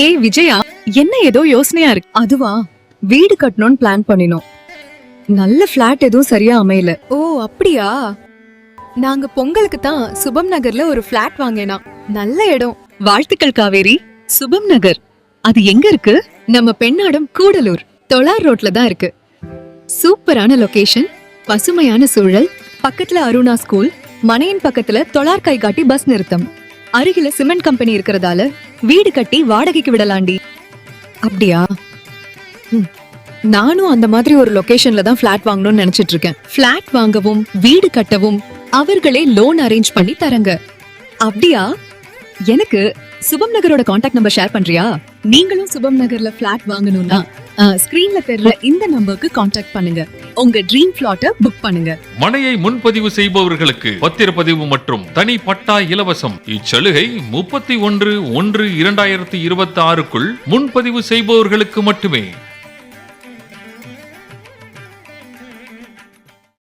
ஏய் விஜயா, என்ன ஏதோ யோசனையா இருக்கு? அதுவா, வீடு கட்டணும்னு பிளான் பண்ணினோம். நல்ல பிளாட் எதுவும் சரியா அமையல. ஓ அப்படியா? நாங்க பொங்கலுக்கு தான் சுபம் நகர்ல ஒரு பிளாட் வாங்கினா. நல்ல இடம். வாழ்த்துக்கள் காவேரி. சுபம் நகர் அது எங்க இருக்கு? நம்ம பெண்ணாடம் கூடலூர் தொழார் ரோட்ல தான் இருக்கு. சூப்பரான லொகேஷன், பசுமையான சூழல், பக்கத்துல அருணா ஸ்கூல், மனையின் பக்கத்துல தொழார் கைகாட்டி பஸ் நிறுத்தம், அருகில சிமெண்ட் கம்பெனி இருக்கறதால வீடு கட்டி வாடகைக்கு விடலாண்டி. அப்படியா? நானும் அந்த மாதிரி ஒரு லொகேஷன்ல தான் பிளாட் வாங்கணும்னு நினைச்சிட்டு இருக்கேன். பிளாட் வாங்கவும் வீடு கட்டவும் அவர்களே லோன் அரேஞ்ச் பண்ணி தரங்க. அப்படியா? எனக்கு சுபம் நகரோட கான்டாக்ட் நம்பர் ஷேர் பண்றியா? நீங்களும் சுபம் நகர்ல பிளாட் வாங்கணும்னா ஸ்கிரீன்ல தெரியற இந்த நம்பருக்கு கான்டாக்ட் பண்ணுங்க. உங்க ட்ரீம் பிளாட்டை புக் பண்ணுங்க. மனையை முன்பதிவு செய்பவர்களுக்கு பத்திரப்பதிவு மற்றும் தனி பட்டா இலவசம். இச்சலுகை 31/1/2026க்குள் முன்பதிவு செய்பவர்களுக்கு மட்டுமே.